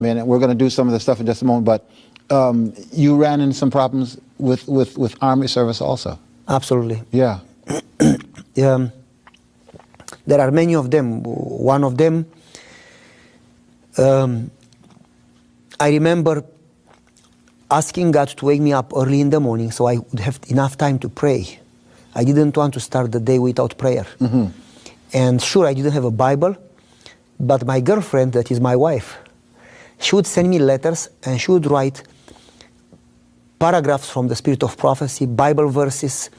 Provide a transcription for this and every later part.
Man, we're going to do some of the stuff in just a moment, but you ran into some problems with Army service also. Absolutely. Yeah. There are many of them. One of them, I remember asking God to wake me up early in the morning so I would have enough time to pray. I didn't want to start the day without prayer. Mm-hmm. And sure, I didn't have a Bible, but my girlfriend, that is my wife, she would send me letters and she would write paragraphs from the Spirit of Prophecy, Bible verses,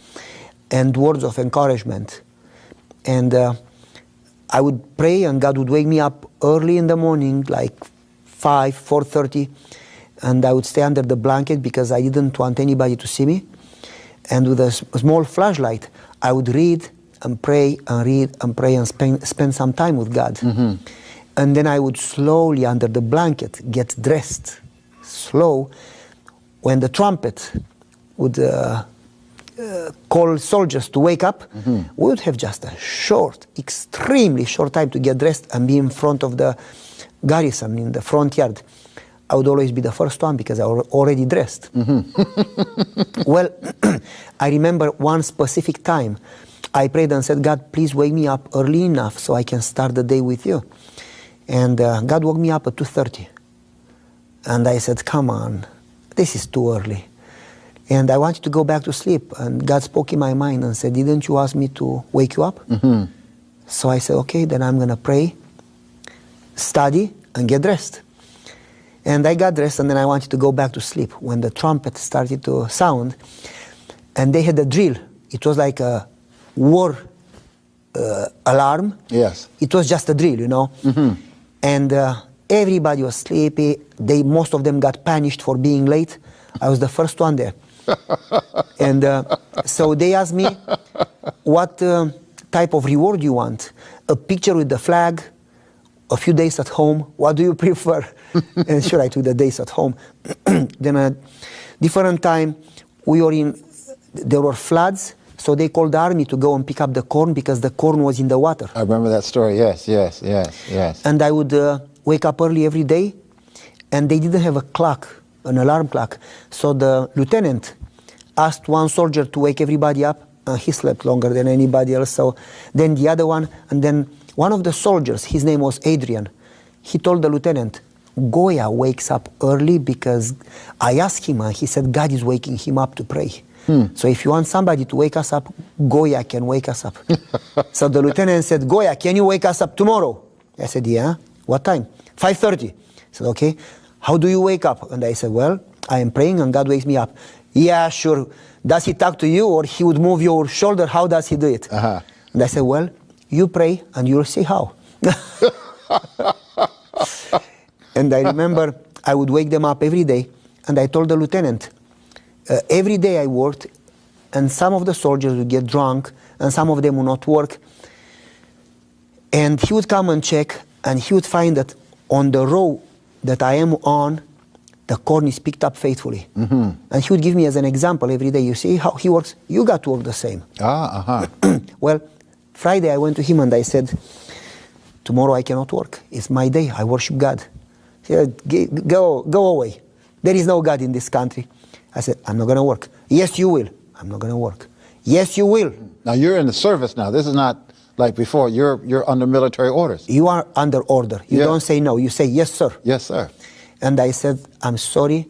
and words of encouragement. And I would pray and God would wake me up early in the morning, like 4:30, and I would stay under the blanket because I didn't want anybody to see me. And with a small flashlight, I would read and pray and read and pray and spend some time with God. Mm-hmm. And then I would slowly, under the blanket, get dressed, slow. When the trumpet would call soldiers to wake up, mm-hmm. we would have just a short, extremely short time to get dressed and be in front of the garrison in the front yard. I would always be the first one because I was already dressed. Mm-hmm. Well, I remember one specific time I prayed and said, God, please wake me up early enough so I can start the day with you. And God woke me up at 2:30. And I said, come on, this is too early. And I wanted to go back to sleep. And God spoke in my mind and said, didn't you ask me to wake you up? Mm-hmm. So I said, okay, then I'm going to pray, study, and get dressed. And I got dressed, and then I wanted to go back to sleep when the trumpet started to sound. And they had a drill. It was like a war alarm. Yes. It was just a drill, you know. Mm-hmm. And everybody was sleepy. Most of them got punished for being late. I was the first one there. And so they asked me, what type of reward you want? A picture with the flag, a few days at home. What do you prefer? And sure, I took the days at home. Then a different time, there were floods. So they called the army to go and pick up the corn because the corn was in the water. I remember that story, yes. And I would wake up early every day, and they didn't have a clock, an alarm clock. So the lieutenant asked one soldier to wake everybody up, and he slept longer than anybody else. So then the other one, and then one of the soldiers, his name was Adrian, he told the lieutenant, Goia wakes up early because I asked him, and he said God is waking him up to pray. So if you want somebody to wake us up, Goia can wake us up. So the lieutenant said, Goia, can you wake us up tomorrow? I said, yeah. What time? 5:30. I said, okay. How do you wake up? And I said, well, I am praying and God wakes me up. Yeah, sure. Does he talk to you or he would move your shoulder? How does he do it? Uh-huh. And I said, well, you pray and you'll see how. And I remember I would wake them up every day, and I told the lieutenant, every day I worked, and some of the soldiers would get drunk, and some of them would not work. And he would come and check, and he would find that on the row that I am on, the corn is picked up faithfully. Mm-hmm. And he would give me as an example every day. You see how he works? You got to work the same. Well, Friday I went to him and I said, tomorrow I cannot work. It's my day. I worship God. He said, go away. There is no God in this country. I said, I'm not going to work. Yes, you will. I'm not going to work. Yes, you will. Now, you're in the service now. This is not like before. You're under military orders. You are under order. You don't say no. You say, yes, sir. Yes, sir. And I said, I'm sorry.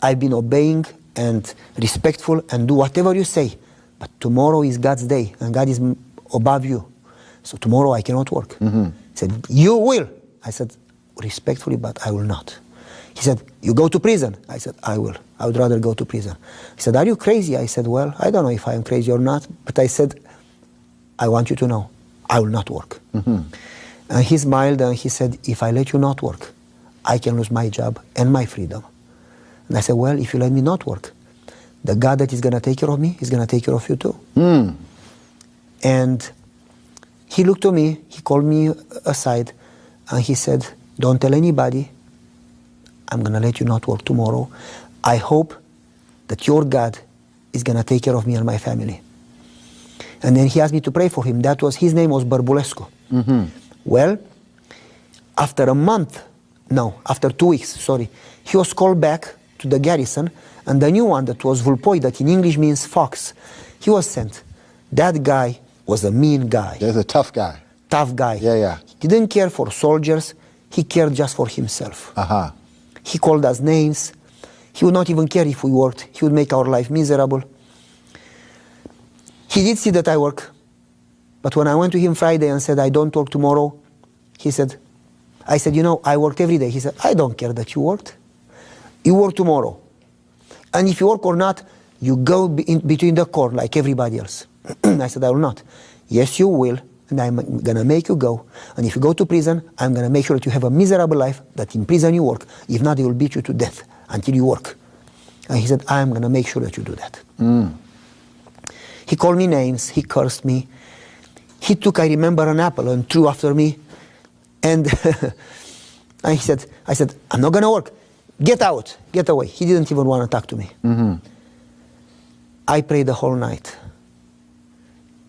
I've been obeying and respectful and do whatever you say. But tomorrow is God's day, and God is above you. So tomorrow I cannot work. Mm-hmm. He said, you will. I said, respectfully, but I will not. He said, you go to prison. I said, I will. I would rather go to prison. He said, are you crazy? I said, well, I don't know if I am crazy or not. But I said, I want you to know, I will not work. Mm-hmm. And he smiled and he said, if I let you not work, I can lose my job and my freedom. And I said, well, if you let me not work, the God that is going to take care of me is going to take care of you too. Mm. And he looked to me, he called me aside, and he said, don't tell anybody. I'm going to let you not work tomorrow. I hope that your God is going to take care of me and my family. And then he asked me to pray for him. His name was Bărbulescu. Mm-hmm. Well, after a month No, after 2 weeks, sorry. He was called back to the garrison, and the new one that was vulpoi, that in English means fox, he was sent. That guy was a mean guy. There's a tough guy. Tough guy. Yeah, yeah. He didn't care for soldiers. He cared just for himself. Uh-huh. He called us names. He would not even care if we worked. He would make our life miserable. He did see that I work. But when I went to him Friday and said, I don't work tomorrow, I said, you know, I worked every day. He said, I don't care that you worked. You work tomorrow. And if you work or not, you go in between the corn like everybody else. I said, I will not. Yes, you will. And I'm going to make you go. And if you go to prison, I'm going to make sure that you have a miserable life, that in prison you work. If not, they will beat you to death until you work. And he said, I'm going to make sure that you do that. He called me names. He cursed me. He took, I remember, an apple and threw after me. And, and I said, I'm not going to work. Get out. Get away. He didn't even want to talk to me. I prayed the whole night.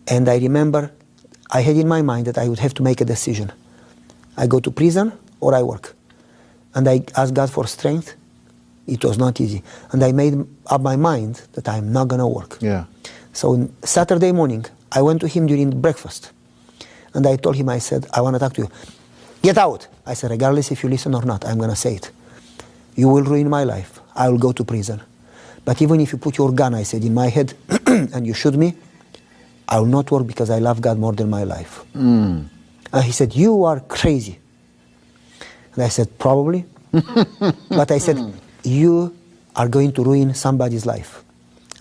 And I remember I had in my mind that I would have to make a decision. I go to prison or I work. And I asked God for strength. It was not easy. And I made up my mind that I'm not going to work. Yeah. So Saturday morning, I went to him during breakfast. And I told him, I said, I want to talk to you. Get out. I said, regardless if you listen or not, I'm going to say it. You will ruin my life. I will go to prison. But even if you put your gun, I said, in my head, and you shoot me, I will not work because I love God more than my life. And he said, you are crazy. And I said, probably. But I said, you are going to ruin somebody's life.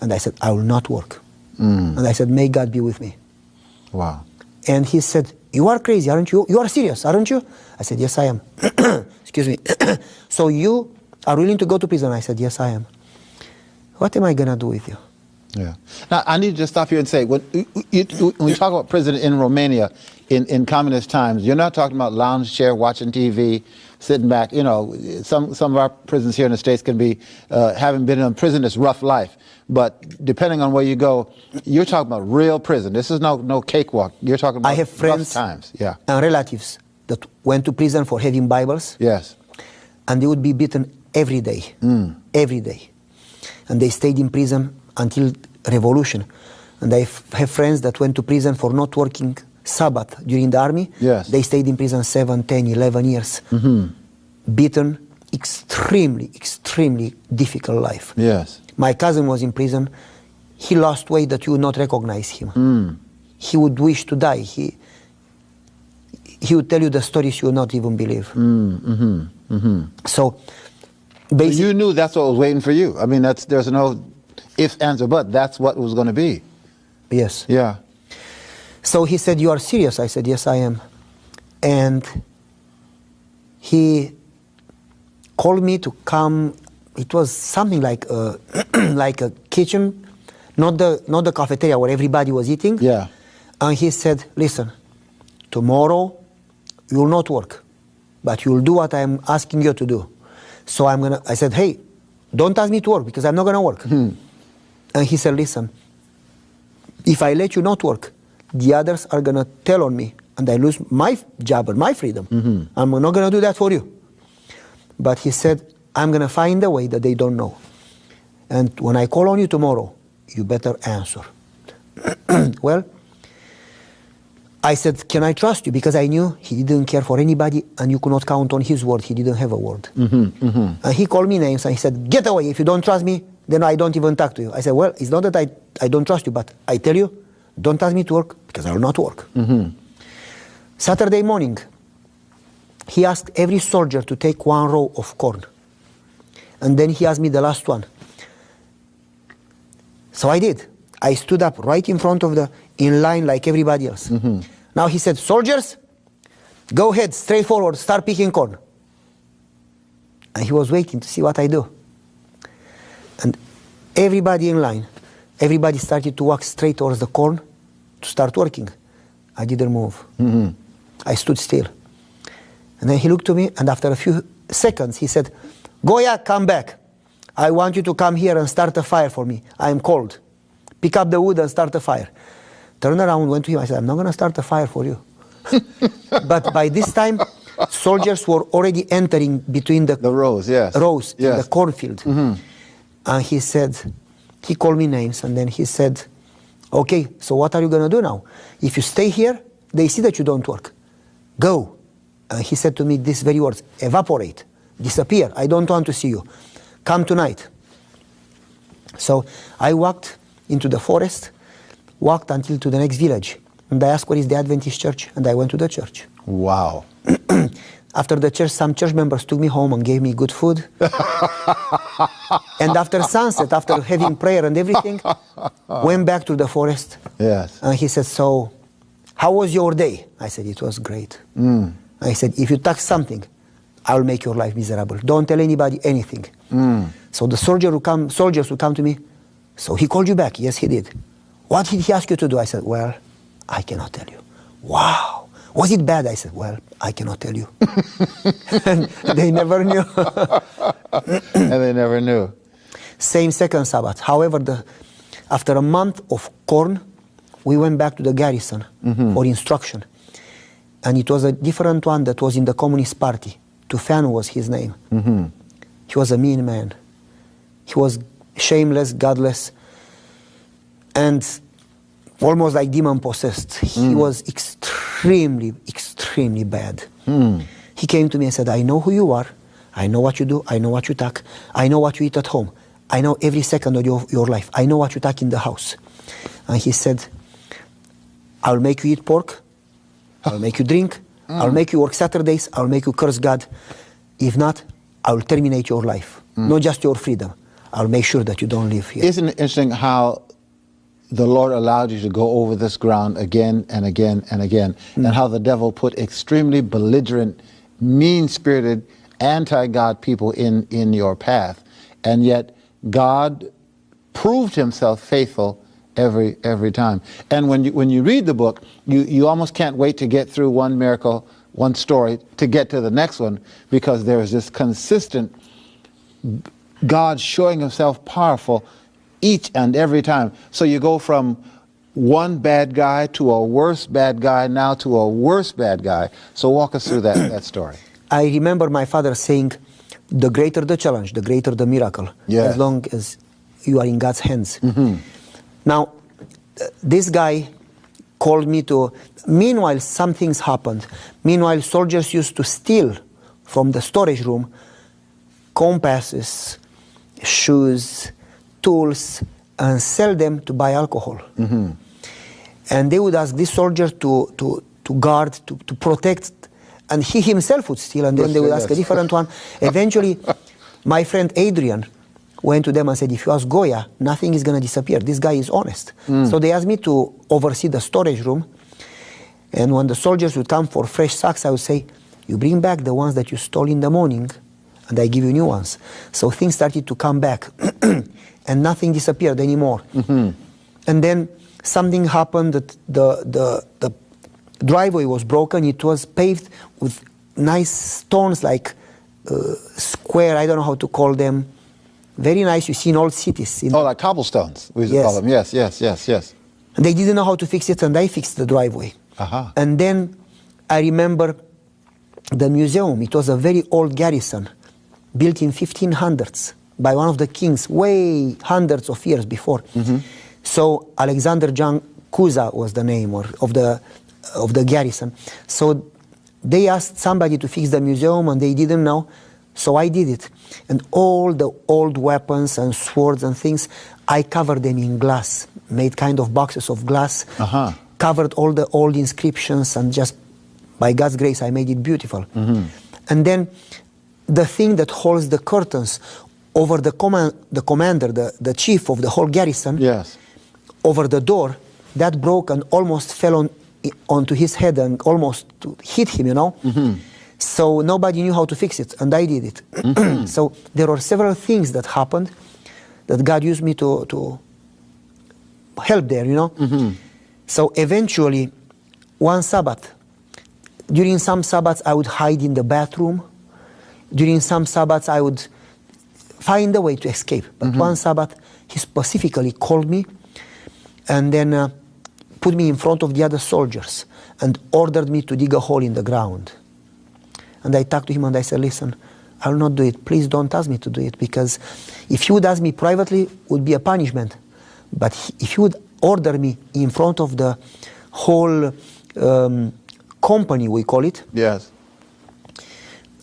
And I said, I will not work. And I said, may God be with me. Wow. And he said, you are crazy, aren't you? You are serious, aren't you? I said, yes, I am. Excuse me. So you are willing to go to prison? I said, yes, I am. What am I going to do with you? Yeah. Now, I need to just stop here and say, when you talk about prison in Romania in communist times, you're not talking about lounge chair, watching TV, sitting back. You know, some of our prisons here in the States can be, having been in prison, it's rough life. But depending on where you go, you're talking about real prison. This is no cakewalk. You're talking about I have friends rough times. Yeah. And relatives that went to prison for having Bibles. Yes. And they would be beaten every day. Every day. And they stayed in prison until revolution. And I have friends that went to prison for not working Sabbath during the army. Yes. They stayed in prison 7, 10, 11 years. Beaten, extremely, extremely difficult life. Yes. My cousin was in prison. He lost weight that you would not recognize him. He would wish to die. He would tell you the stories you would not even believe. So basically, you knew that's what was waiting for you. I mean, there's no ifs, ands, or buts. That's what it was going to be. yes. Yeah. So he said, you are serious? I said, yes, I am. And he called me to come. It was something like a, like a kitchen, not the cafeteria where everybody was eating. Yeah. And he said, listen, tomorrow you will not work, but you will do what I'm asking you to do. So I said, hey, don't ask me to work because I'm not going to work. And he said, listen, if I let you not work, the others are going to tell on me and I lose my job and my freedom. I'm not going to do that for you. But he said, I'm going to find a way that they don't know. And when I call on you tomorrow, you better answer. Well, I said, can I trust you? Because I knew he didn't care for anybody and you could not count on his word. He didn't have a word. And he called me names and he said, get away. If you don't trust me, then I don't even talk to you. I said, well, it's not that I don't trust you, but I tell you, don't ask me to work because I will not work. Saturday morning, he asked every soldier to take 1 row of corn. And then he asked me the last one. So I did. I stood up right in front of in line like everybody else. Now he said, soldiers, go ahead, straight forward, start picking corn. And he was waiting to see what I do. And everybody in line, everybody started to walk straight towards the corn to start working. I didn't move. I stood still. And then he looked to me, and after a few seconds, he said, Goia, come back. I want you to come here and start a fire for me. I am cold. Pick up the wood and start a fire. Turned around, went to him. I said, I'm not going to start a fire for you. But by this time, soldiers were already entering between the rows, yes. rows in Yes. the cornfield. And he said, he called me names, and then he said, okay, so what are you going to do now? If you stay here, they see that you don't work. Go. And he said to me these very words, evaporate, disappear. I don't want to see you. Come tonight. So I walked into the forest, walked until to the next village. And I asked, where is the Adventist church? And I went to the church. Wow. After the church, some church members took me home and gave me good food. And after sunset, after having prayer and everything, went back to the forest. Yes. And he said, so, how was your day? I said, it was great. I said, if you touch something, I will make your life miserable. Don't tell anybody anything. So the soldiers would come to me. So he called you back? Yes, he did. What did he ask you to do? I said, well, I cannot tell you. Wow. Was it bad? I said, well, I cannot tell you. And they never knew. And they never knew. Same second Sabbath. However, after a month of corn, we went back to the garrison for instruction. And it was a different one that was in the Communist Party. Tufan was his name. He was a mean man. He was shameless, godless, and almost like demon-possessed. He was extremely, extremely bad. He came to me and said, I know who you are. I know what you do. I know what you talk. I know what you eat at home. I know every second of your life. I know what you talk in the house. And he said, I'll make you eat pork. I'll make you drink. I'll make you work Saturdays. I'll make you curse God. If not, I'll terminate your life. Not just your freedom. I'll make sure that you don't live here. Isn't it interesting how the Lord allowed you to go over this ground again and again and again, and how the devil put extremely belligerent, mean-spirited, anti-God people in your path, and yet God proved himself faithful every time. And when you read the book, you almost can't wait to get through one miracle, one story, to get to the next one, because there is this consistent God showing himself powerful each and every time. So you go from one bad guy to a worse bad guy, now to a worse bad guy. So walk us through that story. I remember my father saying, the greater the challenge, the greater the miracle, Yes. as long as you are in God's hands. Now, this guy called me to, meanwhile some things happened. Meanwhile, soldiers used to steal from the storage room compasses, shoes, tools, and sell them to buy alcohol. And they would ask this soldier to guard, to protect, and he himself would steal, and then they would ask a different one. Eventually, my friend Adrian went to them and said, if you ask Goia, nothing is going to disappear. This guy is honest. So they asked me to oversee the storage room, and when the soldiers would come for fresh socks, I would say, you bring back the ones that you stole in the morning, and I give you new ones. So things started to come back, and nothing disappeared anymore. And then something happened that the driveway was broken. It was paved with nice stones, like square, I don't know how to call them. Very nice, you see in old cities. Like cobblestones, we used to call them. Yes. And they didn't know how to fix it, and I fixed the driveway. And then I remember the museum. It was a very old garrison, built in 1500s by one of the kings, way hundreds of years before. So Alexander John Cuza was the name of the garrison. So they asked somebody to fix the museum, and they didn't know. So I did it. And all the old weapons and swords and things, I covered them in glass, made kind of boxes of glass, covered all the old inscriptions, and just by God's grace, I made it beautiful. And then the thing that holds the curtains over the commander, the chief of the whole garrison, over the door, that broke and almost fell onto his head and almost hit him, you know. So nobody knew how to fix it, and I did it. So there were several things that happened that God used me to help there, you know. So eventually, one Sabbath, during some Sabbaths I would hide in the bathroom. During some Sabbaths I would find a way to escape. But one Sabbath he specifically called me and then put me in front of the other soldiers and ordered me to dig a hole in the ground. And I talked to him and I said, listen, I will not do it. Please don't ask me to do it, because if you would ask me privately, it would be a punishment. But if you would order me in front of the whole company, we call it, Yes.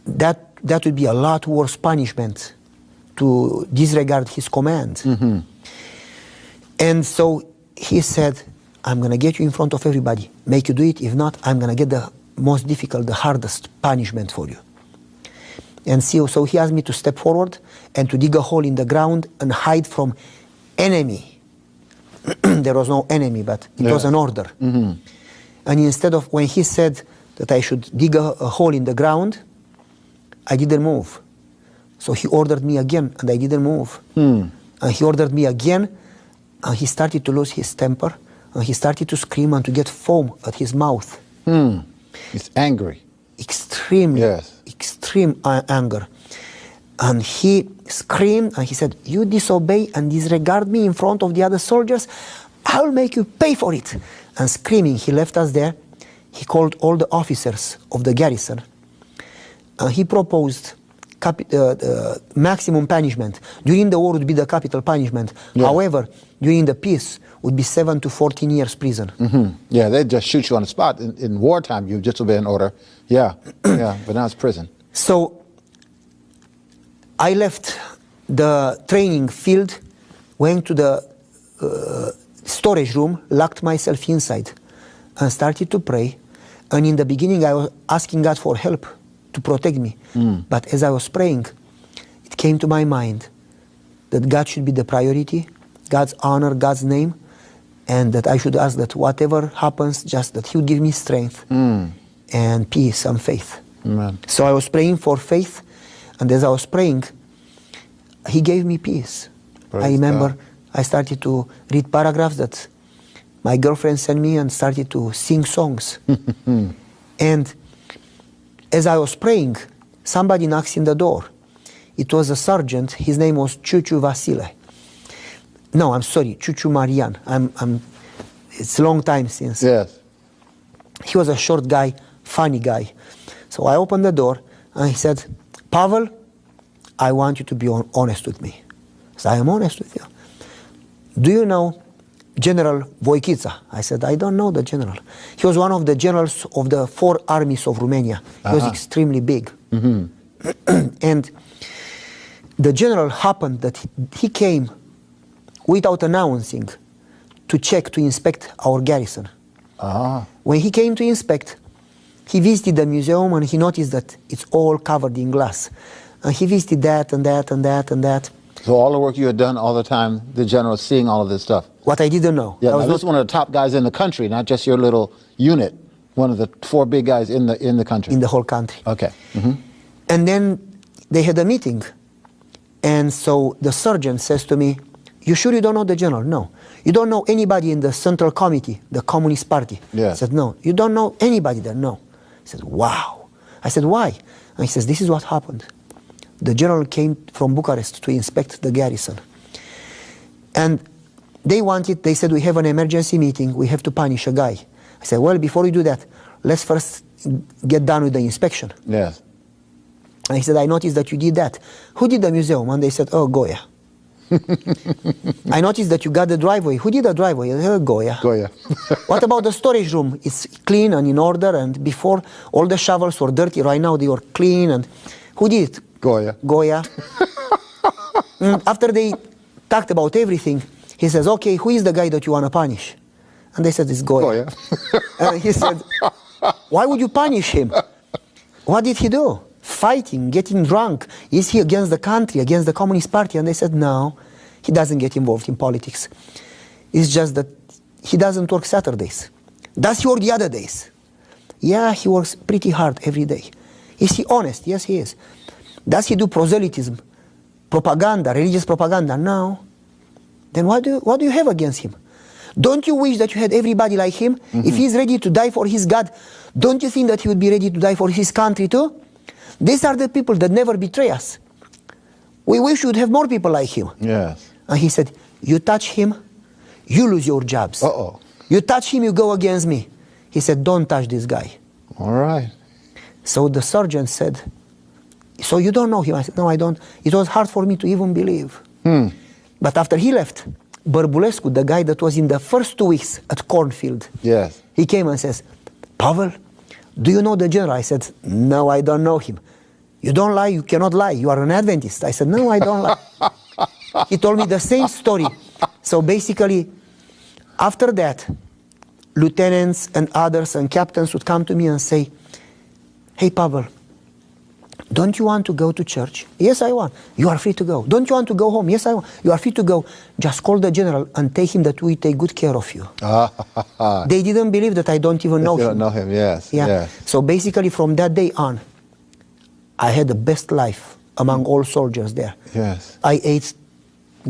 that would be a lot worse punishment to disregard his command. Mm-hmm. And so he said, I'm going to get you in front of everybody, make you do it. If not, I'm going to get the most difficult, the hardest punishment for you. And so he asked me to step forward and to dig a hole in the ground and hide from enemy. There was no enemy, but it was an order. Mm-hmm. And instead of, when he said that I should dig a hole in the ground, I didn't move. So he ordered me again, and I didn't move. And he ordered me again, and he started to lose his temper, and he started to scream and to get foam at his mouth. He's angry. Extremely, extreme anger. And he screamed, and he said, you disobey and disregard me in front of the other soldiers, I will make you pay for it. And screaming, he left us there. He called all the officers of the garrison. He proposed maximum punishment. During the war would be the capital punishment. Yeah. However, during the peace would be 7 to 14 years prison. Yeah, they'd just shoot you on the spot. In wartime, you disobey an order. Yeah, yeah, but now it's prison. So I left the training field, went to the storage room, locked myself inside, and started to pray. And in the beginning, I was asking God for help to protect me. But as I was praying, it came to my mind that God should be the priority, God's honor, God's name, and that I should ask that whatever happens, just that He would give me strength and peace and faith. Amen. So I was praying for faith, and as I was praying, He gave me peace. Praise I remember God. I started to read paragraphs that my girlfriend sent me and started to sing songs. And as I was praying, somebody knocks in the door. It was a sergeant. His name was Chuchu Vasile. No, I'm sorry, Chuchu Marian. It's a long time since. Yes. He was a short guy, funny guy. So I opened the door and he said, Pavel, I want you to be honest with me. So I am honest with you. Do you know General Voichița? I said, I don't know the general. He was one of the generals of the 4 armies of Romania. He was extremely big. And the general happened that he came without announcing to check, to inspect our garrison. When he came to inspect, he visited the museum and he noticed that it's all covered in glass. And he visited that and that and that and that. So all the work you had done all the time, the general seeing all of this stuff. What I didn't know. Yeah, I was this is one of the top guys in the country, not just your little unit. One of the 4 big guys in the country. in the whole country. Okay. And then they had a meeting. And so the sergeant says to me, you sure you don't know the general? No. You don't know anybody in the Central Committee, the Communist Party? Yeah. I said, no. You don't know anybody there? No. He said, wow. I said, why? And he says, this is what happened. The general came from Bucharest to inspect the garrison. And they said, we have an emergency meeting, we have to punish a guy. I said, well, before we do that, let's first get done with the inspection. Yes. And he said, I noticed that you did that. Who did the museum? And they said, oh, Goia. I noticed that you got the driveway. Who did the driveway? Goia. Goia. What about the storage room? It's clean and in order, and before all the shovels were dirty. Right now they were clean. And who did it? Goia. Goia. After they talked about everything, he says, okay, who is the guy that you want to punish? And they said, it's Goia. And he said, why would you punish him? What did he do? Fighting, getting drunk. Is he against the country, against the Communist Party? And they said, no, he doesn't get involved in politics. It's just that he doesn't work Saturdays. Does he work the other days? Yeah, he works pretty hard every day. Is he honest? Yes, he is. Does he do proselytism, propaganda, religious propaganda? No. Then what do you have against him? Don't you wish that you had everybody like him? If he's ready to die for his God, don't you think that he would be ready to die for his country too? These are the people that never betray us. We wish we would have more people like him. Yes. And he said, you touch him, you lose your jobs. Uh-oh. You touch him, you go against me. He said, don't touch this guy. All right. So the surgeon said, so you don't know him? I said, no, I don't. It was hard for me to even believe. But after he left, Bărbulescu, the guy that was in the first 2 weeks at Cornfield, Yes. he came and says, Pavel, do you know the general? I said, no, I don't know him. You don't lie, you cannot lie. You are an Adventist. I said, no, I don't lie. He told me the same story. So basically, after that, lieutenants and others and captains would come to me and say, hey, Pavel, don't you want to go to church? Yes, I want. You are free to go. Don't you want to go home? Yes, I want. You are free to go. Just call the general and tell him that we take good care of you. They didn't believe that I don't even know him. You don't know him, yes. Yeah. Yes. So basically from that day on, I had the best life among all soldiers there. Yes. I ate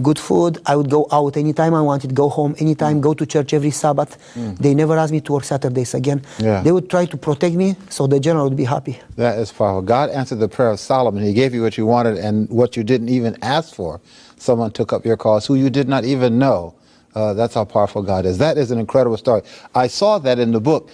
good food. I would go out anytime I wanted, go home anytime, go to church every Sabbath. They never asked me to work Saturdays again. Yeah. They would try to protect me so the general would be happy. That is powerful. God answered the prayer of Solomon. He gave you what you wanted and what you didn't even ask for. Someone took up your cause who you did not even know. That's how powerful God is. That is an incredible story. I saw that in the book.